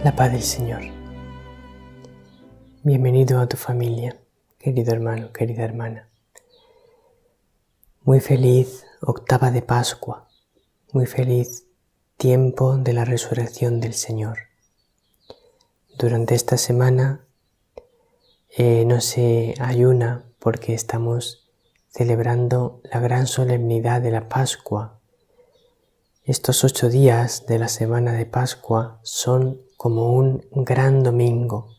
La paz del Señor. Bienvenido a tu familia, querido hermano, querida hermana. Muy feliz octava de Pascua, muy feliz tiempo de la resurrección del Señor. Durante esta semana no se ayuna porque estamos celebrando la gran solemnidad de la Pascua. Estos 8 días de la semana de Pascua son como un gran domingo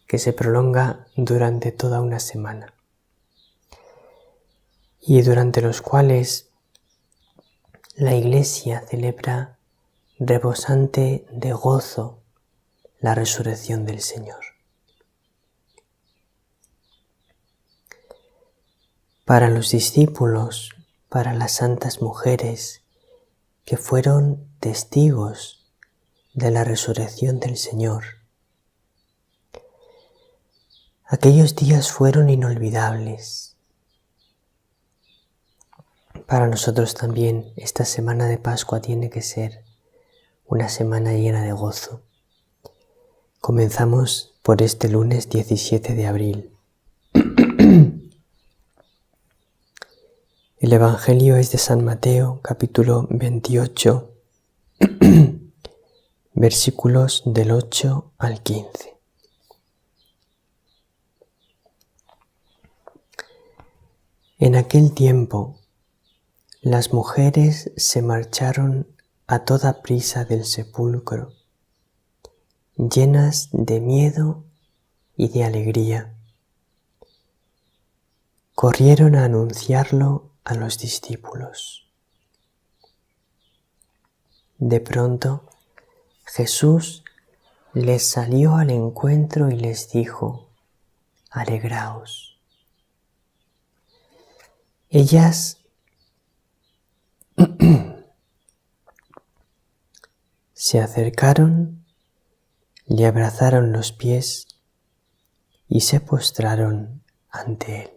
que se prolonga durante toda una semana y durante los cuales la Iglesia celebra rebosante de gozo la resurrección del Señor. Para los discípulos, para las santas mujeres que fueron testigos de la resurrección del Señor, aquellos días fueron inolvidables. Para nosotros también esta semana de Pascua tiene que ser una semana llena de gozo. Comenzamos por este lunes 17 de abril. El Evangelio es de San Mateo, capítulo 28, versículos del 8 al 15. En aquel tiempo, las mujeres se marcharon a toda prisa del sepulcro, llenas de miedo y de alegría. Corrieron a anunciarlo a los discípulos. De pronto, Jesús les salió al encuentro y les dijo: «Alegraos». Ellas se acercaron, le abrazaron los pies y se postraron ante él.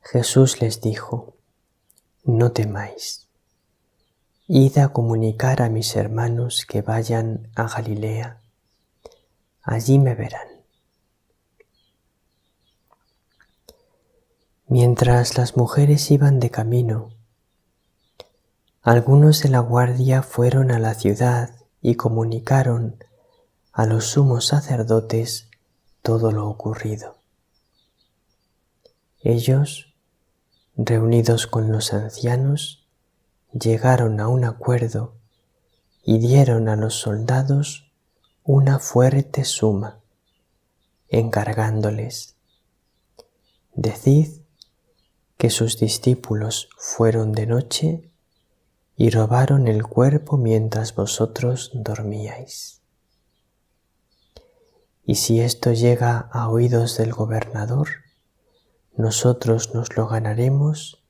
Jesús les dijo: «No temáis. Id a comunicar a mis hermanos que vayan a Galilea. Allí me verán». Mientras las mujeres iban de camino, algunos de la guardia fueron a la ciudad y comunicaron a los sumos sacerdotes todo lo ocurrido. Ellos, reunidos con los ancianos, llegaron a un acuerdo y dieron a los soldados una fuerte suma, encargándoles: «Decid que sus discípulos fueron de noche y robaron el cuerpo mientras vosotros dormíais. Y si esto llega a oídos del gobernador, nosotros nos lo ganaremos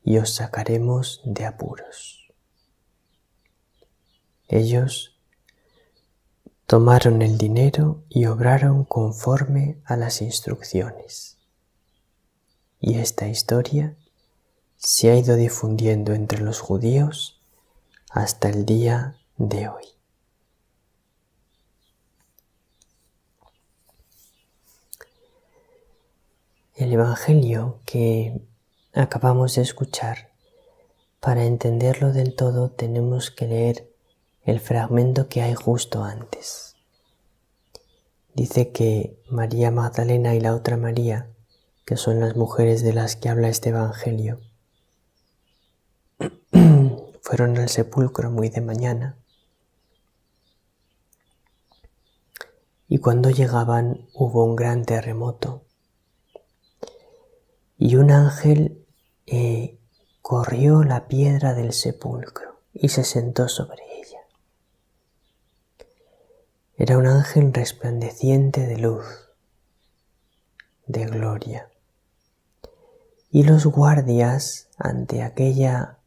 y os sacaremos de apuros». Ellos tomaron el dinero y obraron conforme a las instrucciones. Y esta historia se ha ido difundiendo entre los judíos hasta el día de hoy. El Evangelio que acabamos de escuchar, para entenderlo del todo tenemos que leer el fragmento que hay justo antes. Dice que María Magdalena y la otra María, que son las mujeres de las que habla este Evangelio, fueron al sepulcro muy de mañana, y cuando llegaban hubo un gran terremoto y un ángel corrió la piedra del sepulcro y se sentó sobre ella. Era un ángel resplandeciente de luz, de gloria. Y los guardias, ante aquella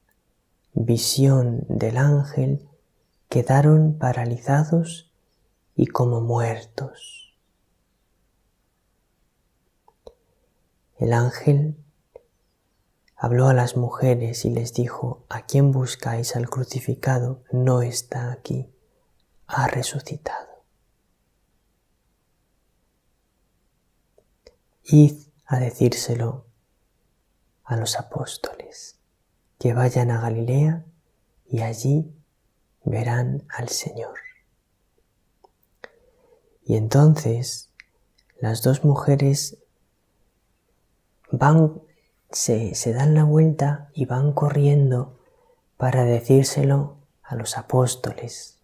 visión del ángel, quedaron paralizados y como muertos. El ángel habló a las mujeres y les dijo: ¿A quién buscáis? Al crucificado no está aquí, ha resucitado. Id a decírselo a los apóstoles, que vayan a Galilea y allí verán al Señor. Y entonces las dos mujeres se dan la vuelta y van corriendo para decírselo a los apóstoles.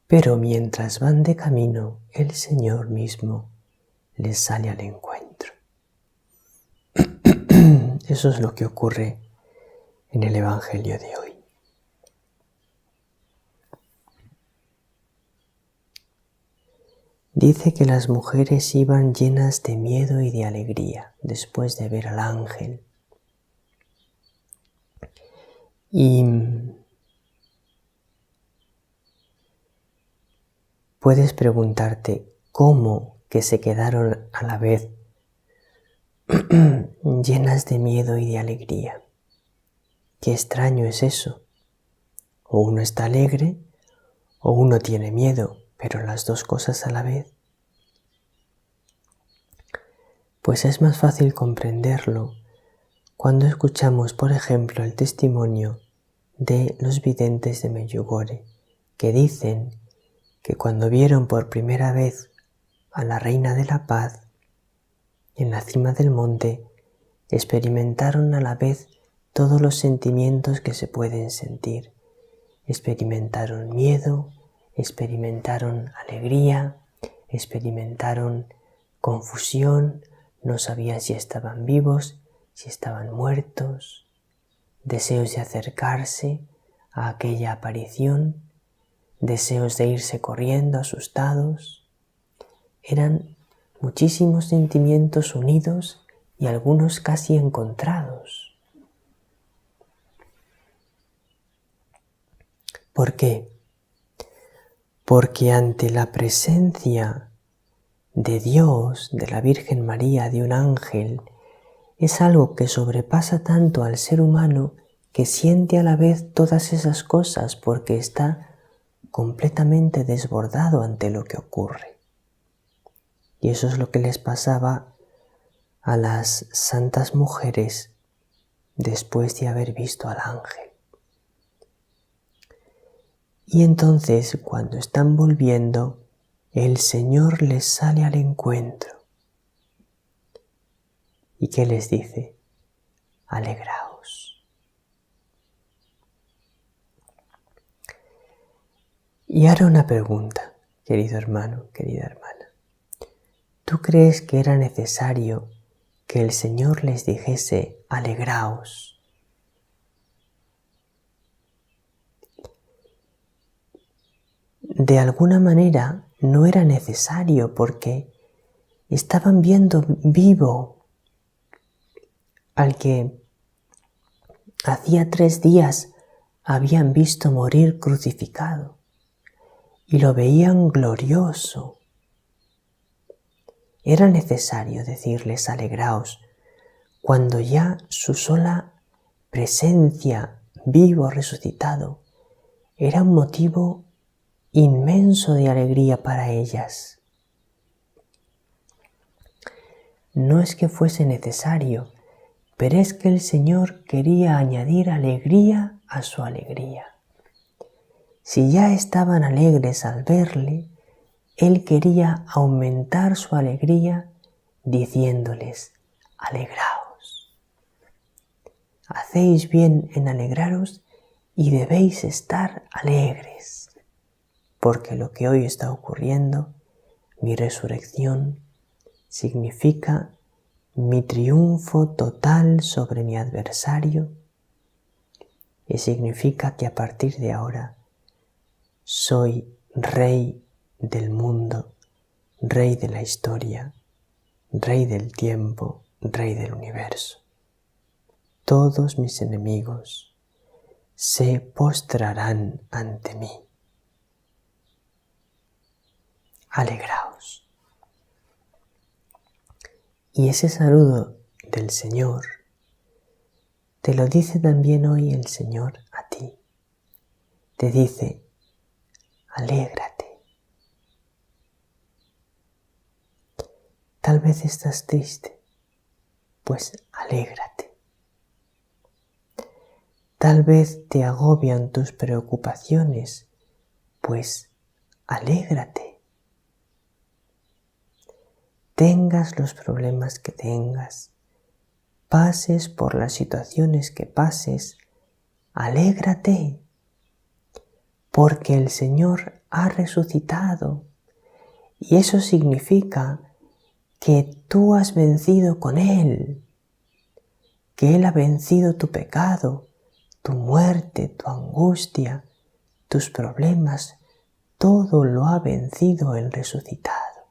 Pero mientras van de camino, el Señor mismo les sale al encuentro. Eso es lo que ocurre en el Evangelio de hoy. Dice que las mujeres iban llenas de miedo y de alegría después de ver al ángel. Y puedes preguntarte cómo que se quedaron a la vez llenas de miedo y de alegría. Qué extraño es eso. O uno está alegre o uno tiene miedo, pero las dos cosas a la vez. Pues es más fácil comprenderlo cuando escuchamos, por ejemplo, el testimonio de los videntes de Medjugorje, que dicen que cuando vieron por primera vez a la Reina de la Paz en la cima del monte, experimentaron a la vez todos los sentimientos que se pueden sentir. Experimentaron miedo, experimentaron alegría, experimentaron confusión, no sabían si estaban vivos, si estaban muertos, deseos de acercarse a aquella aparición, deseos de irse corriendo asustados. Eran muchísimos sentimientos unidos y algunos casi encontrados. ¿Por qué? Porque ante la presencia de Dios, de la Virgen María, de un ángel, es algo que sobrepasa tanto al ser humano que siente a la vez todas esas cosas porque está completamente desbordado ante lo que ocurre. Y eso es lo que les pasaba a las santas mujeres después de haber visto al ángel. Y entonces, cuando están volviendo, el Señor les sale al encuentro. ¿Y qué les dice? Alegraos. Y ahora una pregunta, querido hermano, querida hermana. ¿Tú crees que era necesario que el Señor les dijese alegraos? De alguna manera no era necesario porque estaban viendo vivo al que hacía 3 días habían visto morir crucificado y lo veían glorioso. Era necesario decirles alegraos cuando ya su sola presencia, vivo, resucitado, era un motivo inmenso de alegría para ellas. No es que fuese necesario, pero es que el Señor quería añadir alegría a su alegría. Si ya estaban alegres al verle, Él quería aumentar su alegría diciéndoles: alegraos. Hacéis bien en alegraros y debéis estar alegres, porque lo que hoy está ocurriendo, mi resurrección, significa mi triunfo total sobre mi adversario y significa que a partir de ahora soy rey del mundo, rey de la historia, rey del tiempo, rey del universo. Todos mis enemigos se postrarán ante mí. Alegraos. Y ese saludo del Señor, te lo dice también hoy el Señor a ti. Te dice, alégrate. Tal vez estás triste, pues alégrate. Tal vez te agobian tus preocupaciones, pues alégrate. Tengas los problemas que tengas, pases por las situaciones que pases, alégrate, porque el Señor ha resucitado y eso significa que tú has vencido con Él, que Él ha vencido tu pecado, tu muerte, tu angustia, tus problemas, todo lo ha vencido el resucitado.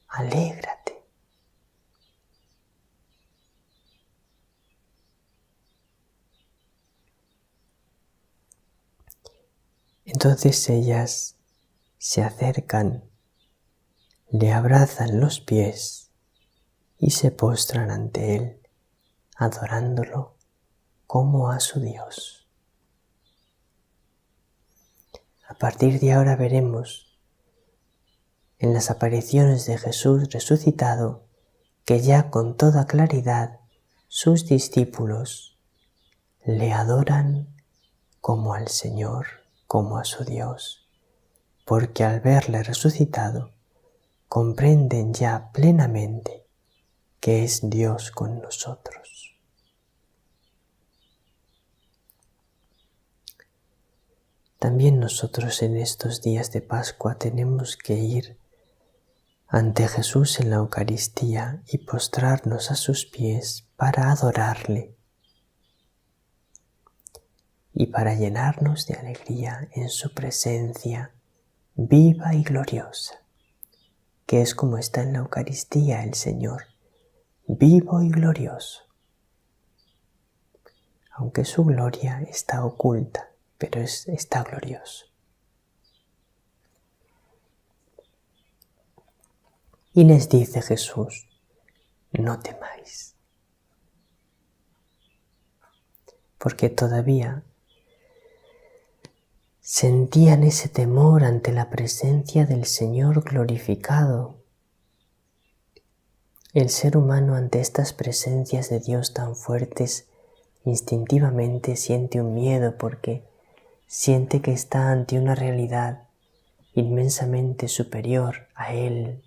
Alégrate. Entonces ellas se acercan, le abrazan los pies y se postran ante Él, adorándolo como a su Dios. A partir de ahora veremos en las apariciones de Jesús resucitado que ya con toda claridad sus discípulos le adoran como al Señor, como a su Dios, porque al verle resucitado comprenden ya plenamente que es Dios con nosotros. También nosotros en estos días de Pascua tenemos que ir ante Jesús en la Eucaristía y postrarnos a sus pies para adorarle y para llenarnos de alegría en su presencia viva y gloriosa, que es como está en la Eucaristía el Señor, vivo y glorioso, aunque su gloria está oculta, pero está glorioso. Y les dice Jesús, no temáis, porque todavía sentían ese temor ante la presencia del Señor glorificado. El ser humano ante estas presencias de Dios tan fuertes instintivamente siente un miedo porque siente que está ante una realidad inmensamente superior a él,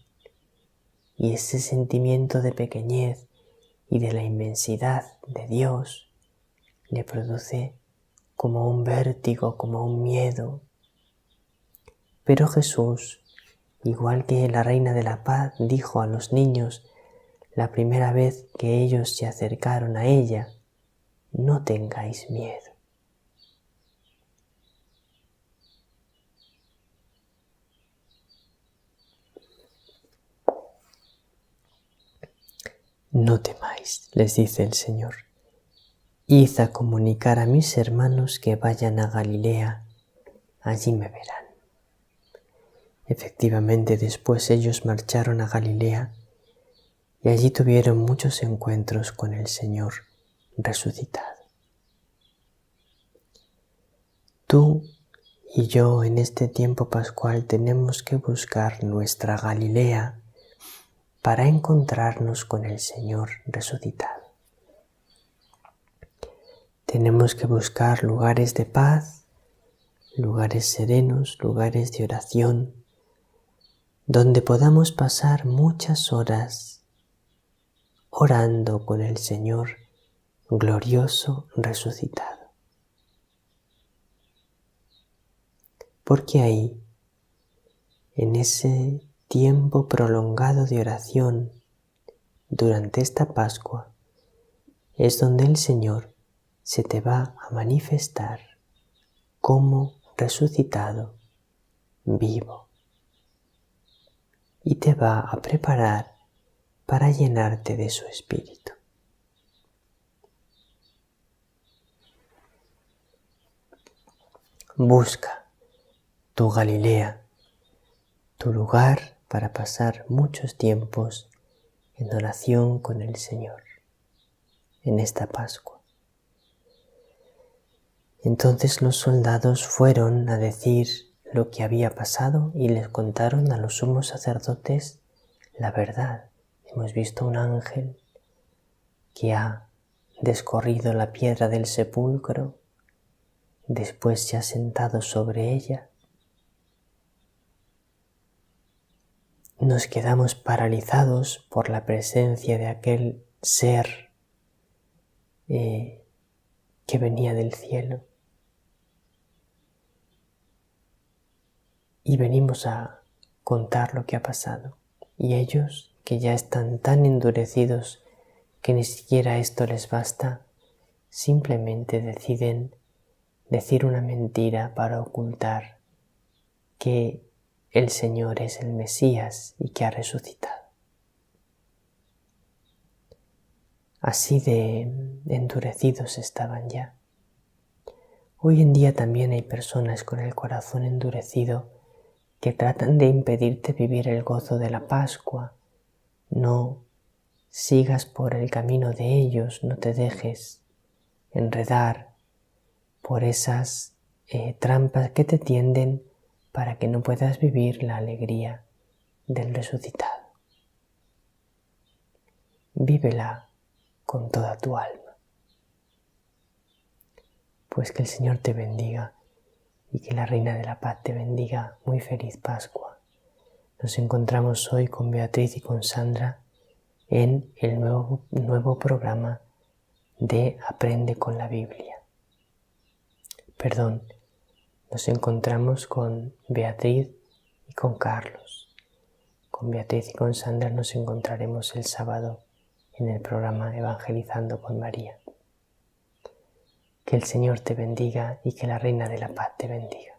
y ese sentimiento de pequeñez y de la inmensidad de Dios le produce como un vértigo, como un miedo. Pero Jesús, igual que la Reina de la Paz dijo a los niños la primera vez que ellos se acercaron a ella, no tengáis miedo. No temáis, les dice el Señor. Id a comunicar a mis hermanos que vayan a Galilea, allí me verán. Efectivamente, después ellos marcharon a Galilea y allí tuvieron muchos encuentros con el Señor resucitado. Tú y yo en este tiempo pascual tenemos que buscar nuestra Galilea para encontrarnos con el Señor resucitado. Tenemos que buscar lugares de paz, lugares serenos, lugares de oración, donde podamos pasar muchas horas orando con el Señor glorioso resucitado. Porque ahí, en ese tiempo prolongado de oración durante esta Pascua, es donde el Señor se te va a manifestar como resucitado, vivo, y te va a preparar para llenarte de su Espíritu. Busca tu Galilea, tu lugar para pasar muchos tiempos en oración con el Señor en esta Pascua. Entonces los soldados fueron a decir lo que había pasado y les contaron a los sumos sacerdotes la verdad. Hemos visto un ángel que ha descorrido la piedra del sepulcro, después se ha sentado sobre ella. Nos quedamos paralizados por la presencia de aquel ser que venía del cielo. Y venimos a contar lo que ha pasado. Y ellos, que ya están tan endurecidos que ni siquiera esto les basta, simplemente deciden decir una mentira para ocultar que el Señor es el Mesías y que ha resucitado. Así de endurecidos estaban ya. Hoy en día también hay personas con el corazón endurecido que tratan de impedirte vivir el gozo de la Pascua. No sigas por el camino de ellos, no te dejes enredar por esas trampas que te tienden para que no puedas vivir la alegría del resucitado. Vívela con toda tu alma. Pues que el Señor te bendiga y que la Reina de la Paz te bendiga. Muy feliz Pascua. Nos encontramos hoy con Beatriz y con Sandra en el nuevo programa de Aprende con la Biblia. Nos encontramos con Beatriz y con Carlos. Con Beatriz y con Sandra nos encontraremos el sábado en el programa Evangelizando con María. Que el Señor te bendiga y que la Reina de la Paz te bendiga.